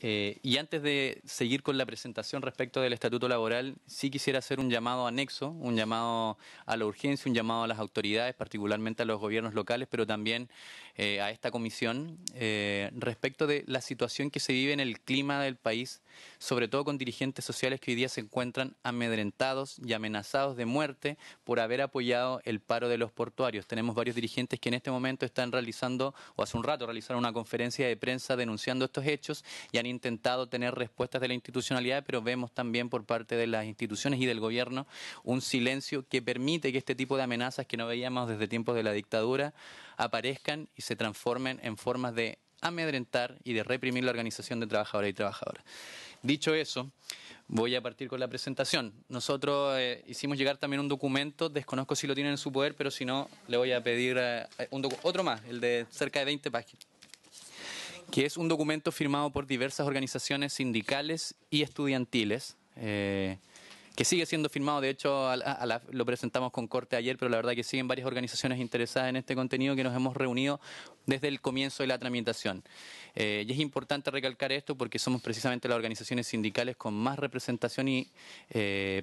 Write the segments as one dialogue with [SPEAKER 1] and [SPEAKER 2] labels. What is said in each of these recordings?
[SPEAKER 1] Y antes de seguir con la presentación respecto del Estatuto Laboral, sí quisiera hacer un llamado anexo, un llamado a la urgencia, un llamado a las autoridades, particularmente a los gobiernos locales, pero también a esta comisión, respecto de la situación que se vive en el clima del país, sobre todo con dirigentes sociales que hoy día se encuentran amedrentados y amenazados de muerte por haber apoyado el paro de los portuarios. Tenemos varios dirigentes que en este momento están realizando, o hace un rato realizaron una conferencia de prensa denunciando estos hechos y han intentado tener respuestas de la institucionalidad, pero vemos también por parte de las instituciones y del gobierno un silencio que permite que este tipo de amenazas que no veíamos desde tiempos de la dictadura aparezcan y se transformen en formas de amedrentar y de reprimir la organización de trabajadores y trabajadoras. Dicho eso, voy a partir con la presentación. Nosotros hicimos llegar también un documento, desconozco si lo tienen en su poder, pero si no, le voy a pedir otro más, el de cerca de 20 páginas, que es un documento firmado por diversas organizaciones sindicales y estudiantiles, que sigue siendo firmado, de hecho lo presentamos con corte ayer, pero la verdad que siguen varias organizaciones interesadas en este contenido que nos hemos reunido desde el comienzo de la tramitación. Y es importante recalcar esto porque somos precisamente las organizaciones sindicales con más representación y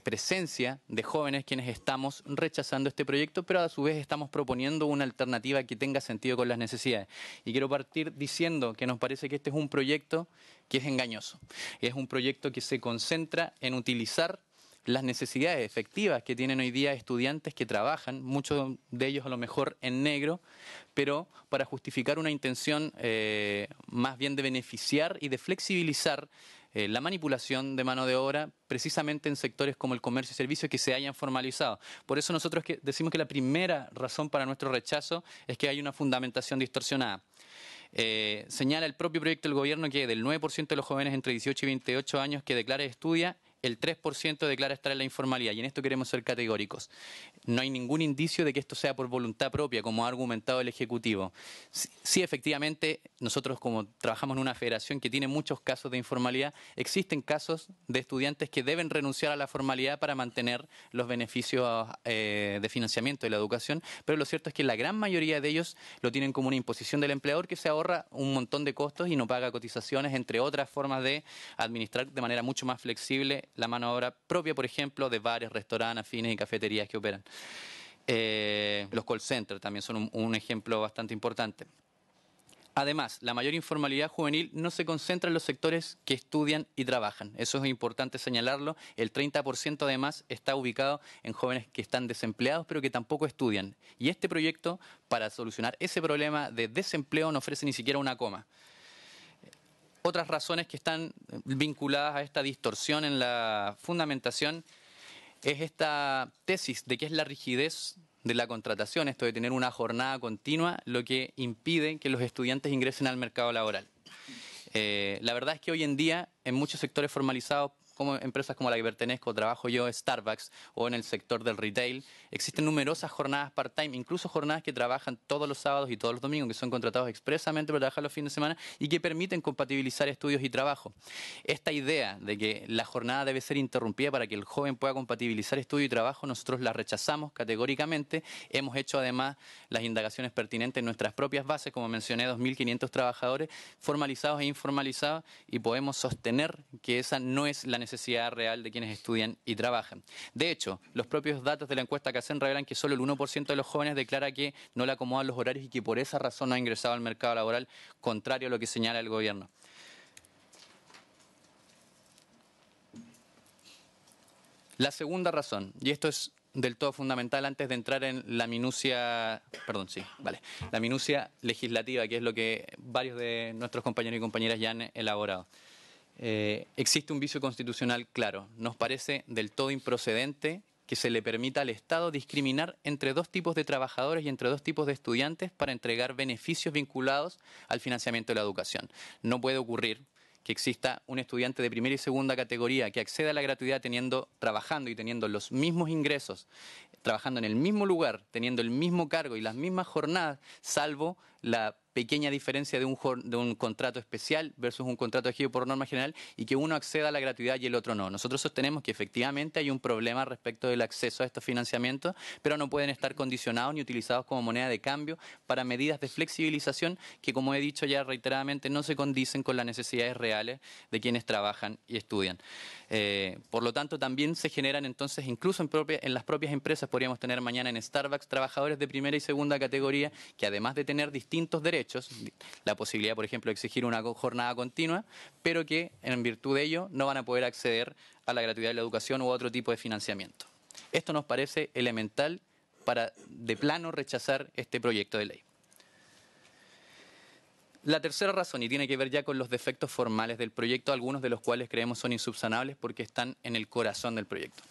[SPEAKER 1] presencia de jóvenes quienes estamos rechazando este proyecto, pero a su vez estamos proponiendo una alternativa que tenga sentido con las necesidades. Y quiero partir diciendo que nos parece que este es un proyecto que es engañoso. Es un proyecto que se concentra en utilizar las necesidades efectivas que tienen hoy día estudiantes que trabajan, muchos de ellos a lo mejor en negro, pero para justificar una intención más bien de beneficiar y de flexibilizar la manipulación de mano de obra precisamente en sectores como el comercio y servicios que se hayan formalizado. Por eso nosotros decimos que la primera razón para nuestro rechazo es que hay una fundamentación distorsionada. Señala el propio proyecto del gobierno que del 9% de los jóvenes entre 18 y 28 años que declara y estudia, el 3% declara estar en la informalidad, y en esto queremos ser categóricos. No hay ningún indicio de que esto sea por voluntad propia, como ha argumentado el Ejecutivo. Sí, efectivamente, nosotros como trabajamos en una federación que tiene muchos casos de informalidad, existen casos de estudiantes que deben renunciar a la formalidad para mantener los beneficios de financiamiento de la educación, pero lo cierto es que la gran mayoría de ellos lo tienen como una imposición del empleador que se ahorra un montón de costos y no paga cotizaciones, entre otras formas de administrar de manera mucho más flexible la mano de obra propia, por ejemplo, de bares, restaurantes, afines y cafeterías que operan. Los call centers también son un ejemplo bastante importante. Además, la mayor informalidad juvenil no se concentra en los sectores que estudian y trabajan. Eso es importante señalarlo. El 30% además está ubicado en jóvenes que están desempleados pero que tampoco estudian. Y este proyecto, para solucionar ese problema de desempleo, no ofrece ni siquiera una coma. Otras razones que están vinculadas a esta distorsión en la fundamentación es esta tesis de que es la rigidez de la contratación, esto de tener una jornada continua, lo que impide que los estudiantes ingresen al mercado laboral. La verdad es que hoy en día, en muchos sectores formalizados, como empresas como la que pertenezco, trabajo yo, Starbucks, o en el sector del retail, existen numerosas jornadas part-time, incluso jornadas que trabajan todos los sábados y todos los domingos, que son contratados expresamente para trabajar los fines de semana y que permiten compatibilizar estudios y trabajo. Esta idea de que la jornada debe ser interrumpida para que el joven pueda compatibilizar estudio y trabajo, nosotros la rechazamos categóricamente. Hemos hecho además las indagaciones pertinentes en nuestras propias bases, como mencioné, 2.500 trabajadores formalizados e informalizados, y podemos sostener que esa no es la necesidad real de quienes estudian y trabajan. De hecho, los propios datos de la encuesta que hacen revelan que solo el 1% de los jóvenes declara que no le acomodan los horarios y que por esa razón no ha ingresado al mercado laboral, contrario a lo que señala el gobierno. La segunda razón, y esto es del todo fundamental antes de entrar en la minucia, la minucia legislativa, que es lo que varios de nuestros compañeros y compañeras ya han elaborado. Existe un vicio constitucional claro. Nos parece del todo improcedente que se le permita al Estado discriminar entre dos tipos de trabajadores y entre dos tipos de estudiantes para entregar beneficios vinculados al financiamiento de la educación. No puede ocurrir que exista un estudiante de primera y segunda categoría que acceda a la gratuidad trabajando y teniendo los mismos ingresos, trabajando en el mismo lugar, teniendo el mismo cargo y las mismas jornadas, salvo la pequeña diferencia de un contrato especial versus un contrato regido por norma general y que uno acceda a la gratuidad y el otro no. Nosotros sostenemos que efectivamente hay un problema respecto del acceso a estos financiamientos, pero no pueden estar condicionados ni utilizados como moneda de cambio para medidas de flexibilización que, como he dicho ya reiteradamente, no se condicen con las necesidades reales de quienes trabajan y estudian. Por lo tanto, también se generan entonces, incluso en las propias empresas, podríamos tener mañana en Starbucks trabajadores de primera y segunda categoría que, además de tener distintos derechos, la posibilidad, por ejemplo, de exigir una jornada continua, pero que en virtud de ello no van a poder acceder a la gratuidad de la educación u otro tipo de financiamiento. Esto nos parece elemental para de plano rechazar este proyecto de ley. La tercera razón, y tiene que ver ya con los defectos formales del proyecto, algunos de los cuales creemos son insubsanables porque están en el corazón del proyecto.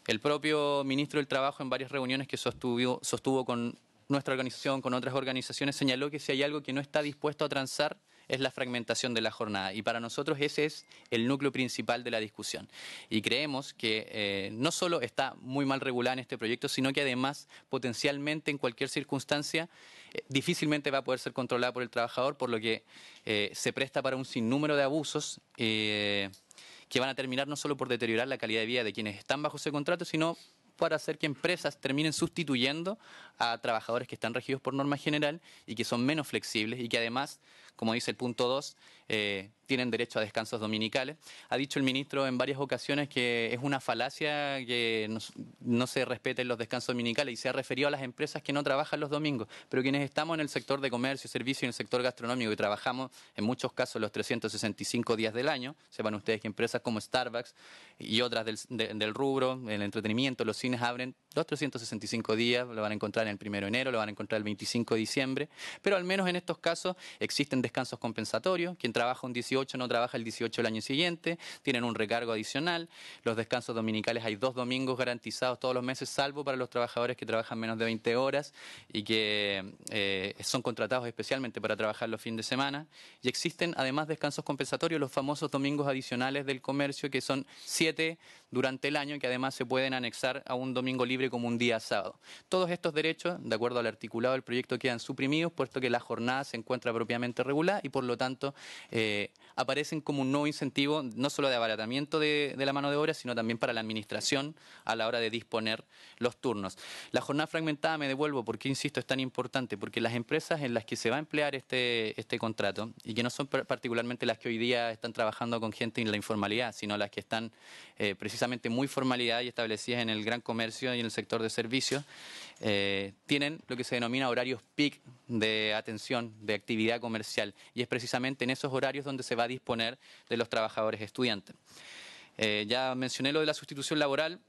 [SPEAKER 1] El propio ministro del Trabajo, en varias reuniones que sostuvo con nuestra organización, con otras organizaciones, señaló que si hay algo que no está dispuesto a transar es la fragmentación de la jornada. Y para nosotros ese es el núcleo principal de la discusión. Y creemos que no solo está muy mal regulada en este proyecto, sino que además potencialmente en cualquier circunstancia difícilmente va a poder ser controlada por el trabajador, por lo que se presta para un sinnúmero de abusos que van a terminar no solo por deteriorar la calidad de vida de quienes están bajo ese contrato, sino para hacer que empresas terminen sustituyendo a trabajadores que están regidos por norma general y que son menos flexibles y que además, como dice el punto 2, tienen derecho a descansos dominicales. Ha dicho el ministro en varias ocasiones que es una falacia que no se respeten los descansos dominicales y se ha referido a las empresas que no trabajan los domingos, pero quienes estamos en el sector de comercio, servicio y en el sector gastronómico y trabajamos en muchos casos los 365 días del año, sepan ustedes que empresas como Starbucks y otras del rubro, el entretenimiento, los cines abren los 365 días, lo van a encontrar el 1 de enero, lo van a encontrar el 25 de diciembre, pero al menos en estos casos existen descansos compensatorios, quien trabaja un 18 no trabaja el 18 del año siguiente, tienen un recargo adicional, los descansos dominicales hay 2 domingos garantizados todos los meses, salvo para los trabajadores que trabajan menos de 20 horas y que son contratados especialmente para trabajar los fines de semana, y existen además descansos compensatorios, los famosos domingos adicionales del comercio, que son 7 durante el año, que además se pueden anexar a un domingo libre como un día sábado. Todos estos derechos, de acuerdo al articulado del proyecto, quedan suprimidos, puesto que la jornada se encuentra propiamente regulada y por lo tanto aparecen como un nuevo incentivo, no solo de abaratamiento de la mano de obra, sino también para la administración a la hora de disponer los turnos. La jornada fragmentada, me devuelvo, porque insisto, es tan importante, porque las empresas en las que se va a emplear este contrato, y que no son particularmente las que hoy día están trabajando con gente en la informalidad, sino las que están precisamente muy formalidad y establecidas en el gran comercio y en el sector de servicios, tienen lo que se denomina horarios peak de atención, de actividad comercial, y es precisamente en esos horarios donde se va a disponer de los trabajadores estudiantes. Ya mencioné lo de la sustitución laboral.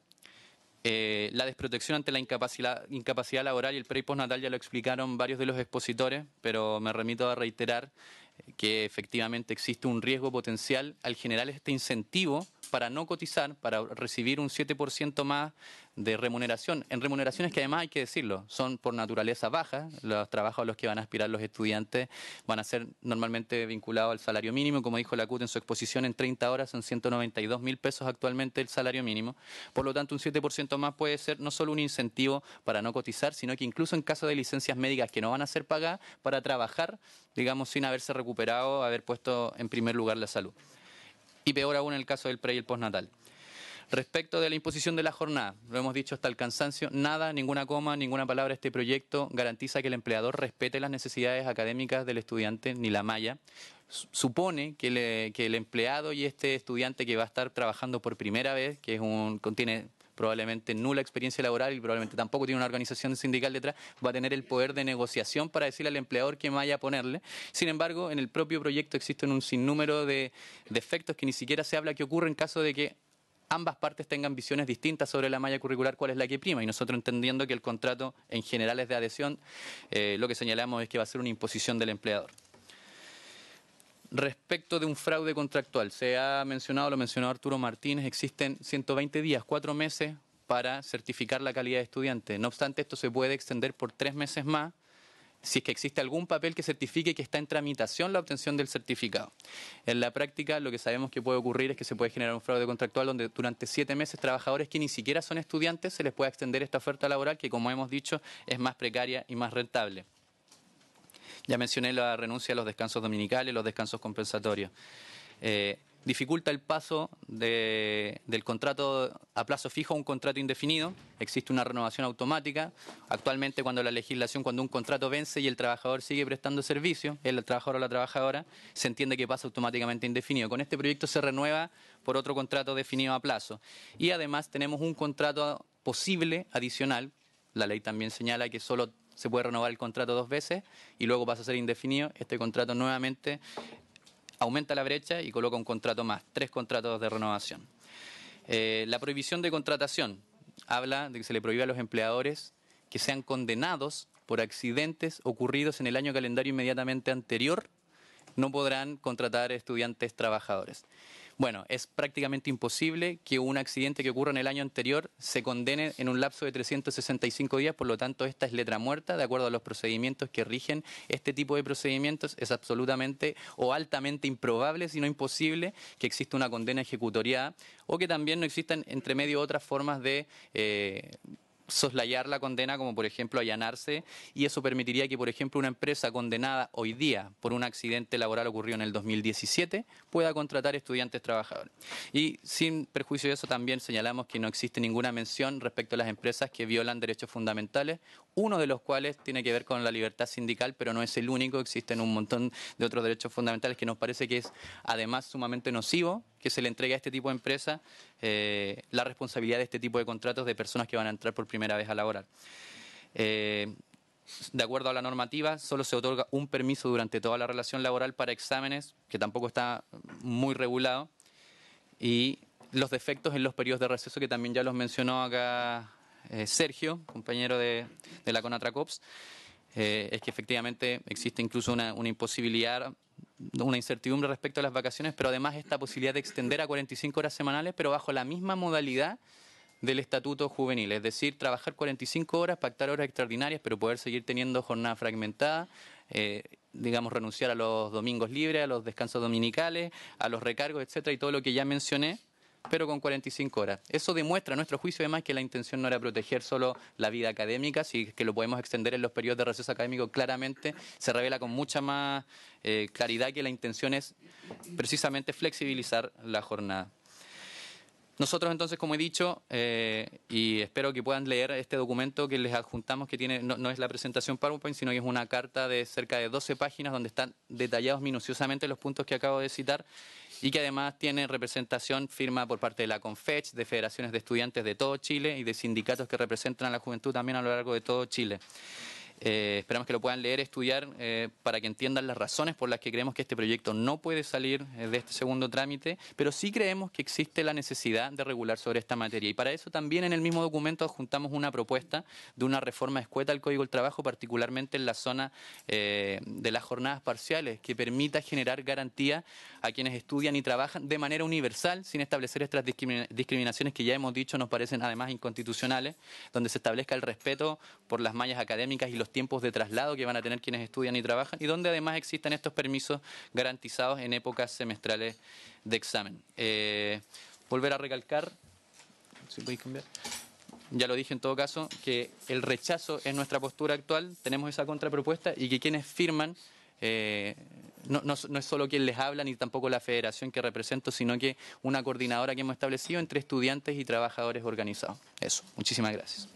[SPEAKER 1] La desprotección ante la incapacidad laboral y el pre y postnatal ya lo explicaron varios de los expositores, pero me remito a reiterar que efectivamente existe un riesgo potencial al generar este incentivo para no cotizar, para recibir un 7% más de remuneración, en remuneraciones que además hay que decirlo, son por naturaleza bajas. Los trabajos a los que van a aspirar los estudiantes van a ser normalmente vinculados al salario mínimo, como dijo la CUT en su exposición, en 30 horas son 192.000 pesos actualmente el salario mínimo, por lo tanto un 7% más puede ser no solo un incentivo para no cotizar, sino que incluso en caso de licencias médicas que no van a ser pagadas, para trabajar, digamos, sin haberse recuperado, haber puesto en primer lugar la salud. Y peor aún en el caso del pre y el postnatal. Respecto de la imposición de la jornada, lo hemos dicho hasta el cansancio, nada, ninguna coma, ninguna palabra de este proyecto garantiza que el empleador respete las necesidades académicas del estudiante ni la malla. Supone que el empleado y este estudiante que va a estar trabajando por primera vez, que tiene probablemente nula experiencia laboral y probablemente tampoco tiene una organización sindical detrás, va a tener el poder de negociación para decirle al empleador qué malla ponerle. Sin embargo, en el propio proyecto existen un sinnúmero de defectos que ni siquiera se habla que ocurre en caso de que ambas partes tengan visiones distintas sobre la malla curricular, cuál es la que prima, y nosotros entendiendo que el contrato en general es de adhesión, lo que señalamos es que va a ser una imposición del empleador. Respecto de un fraude contractual, se ha mencionado, lo mencionó Arturo Martínez, existen 120 días, 4 meses para certificar la calidad de estudiante. No obstante, esto se puede extender por 3 meses más, si es que existe algún papel que certifique que está en tramitación la obtención del certificado. En la práctica, lo que sabemos que puede ocurrir es que se puede generar un fraude contractual donde durante 7 meses trabajadores que ni siquiera son estudiantes se les pueda extender esta oferta laboral que, como hemos dicho, es más precaria y más rentable. Ya mencioné la renuncia a los descansos dominicales, los descansos compensatorios. Dificulta el paso del contrato a plazo fijo a un contrato indefinido. Existe una renovación automática. Actualmente, cuando un contrato vence y el trabajador sigue prestando servicio, el trabajador o la trabajadora, se entiende que pasa automáticamente indefinido. Con este proyecto se renueva por otro contrato definido a plazo. Y además tenemos un contrato posible adicional. La ley también señala que solo se puede renovar el contrato 2 veces y luego pasa a ser indefinido. Este contrato nuevamente aumenta la brecha y coloca un contrato más, 3 contratos de renovación. La prohibición de contratación habla de que se le prohíbe a los empleadores que sean condenados por accidentes ocurridos en el año calendario inmediatamente anterior, no podrán contratar estudiantes trabajadores. Bueno, es prácticamente imposible que un accidente que ocurra en el año anterior se condene en un lapso de 365 días, por lo tanto esta es letra muerta, de acuerdo a los procedimientos que rigen este tipo de procedimientos, es absolutamente o altamente improbable, si no imposible, que exista una condena ejecutoriada o que también no existan entre medio otras formas de soslayar la condena, como por ejemplo allanarse, y eso permitiría que, por ejemplo, una empresa condenada hoy día por un accidente laboral ocurrido en el 2017 pueda contratar estudiantes trabajadores. Y sin perjuicio de eso también señalamos que no existe ninguna mención respecto a las empresas que violan derechos fundamentales, uno de los cuales tiene que ver con la libertad sindical, pero no es el único, existen un montón de otros derechos fundamentales que nos parece que es además sumamente nocivo que se le entregue a este tipo de empresas la responsabilidad de este tipo de contratos de personas que van a entrar por primera vez a laborar. De acuerdo a la normativa, solo se otorga un permiso durante toda la relación laboral para exámenes, que tampoco está muy regulado, y los defectos en los periodos de receso, que también ya los mencionó acá Sergio, compañero de la CONATRACOPS, es que efectivamente existe incluso una imposibilidad, una incertidumbre respecto a las vacaciones, pero además esta posibilidad de extender a 45 horas semanales, pero bajo la misma modalidad del estatuto juvenil, es decir, trabajar 45 horas, pactar horas extraordinarias, pero poder seguir teniendo jornada fragmentada, digamos, renunciar a los domingos libres, a los descansos dominicales, a los recargos, etcétera, y todo lo que ya mencioné, pero con 45 horas. Eso demuestra, a nuestro juicio, además, que la intención no era proteger solo la vida académica, si que lo podemos extender en los periodos de receso académico, claramente se revela con mucha más claridad que la intención es precisamente flexibilizar la jornada. Nosotros entonces, como he dicho, y espero que puedan leer este documento que les adjuntamos, que tiene no es la presentación PowerPoint, sino que es una carta de cerca de 12 páginas donde están detallados minuciosamente los puntos que acabo de citar y que además tiene representación firma por parte de la CONFECH, de federaciones de estudiantes de todo Chile y de sindicatos que representan a la juventud también a lo largo de todo Chile. Esperamos que lo puedan leer, estudiar, para que entiendan las razones por las que creemos que este proyecto no puede salir de este segundo trámite, pero sí creemos que existe la necesidad de regular sobre esta materia. Y para eso también en el mismo documento adjuntamos una propuesta de una reforma escueta al Código del Trabajo, particularmente en la zona de las jornadas parciales, que permita generar garantía a quienes estudian y trabajan de manera universal, sin establecer estas discriminaciones que ya hemos dicho nos parecen además inconstitucionales, donde se establezca el respeto por las mallas académicas y los tiempos de traslado que van a tener quienes estudian y trabajan, y donde además existen estos permisos garantizados en épocas semestrales de examen. Volver a recalcar, si podéis cambiar, ya lo dije en todo caso, que el rechazo es nuestra postura actual, tenemos esa contrapropuesta y que quienes firman no es solo quien les habla ni tampoco la federación que represento, sino que una coordinadora que hemos establecido entre estudiantes y trabajadores organizados. Eso, muchísimas gracias.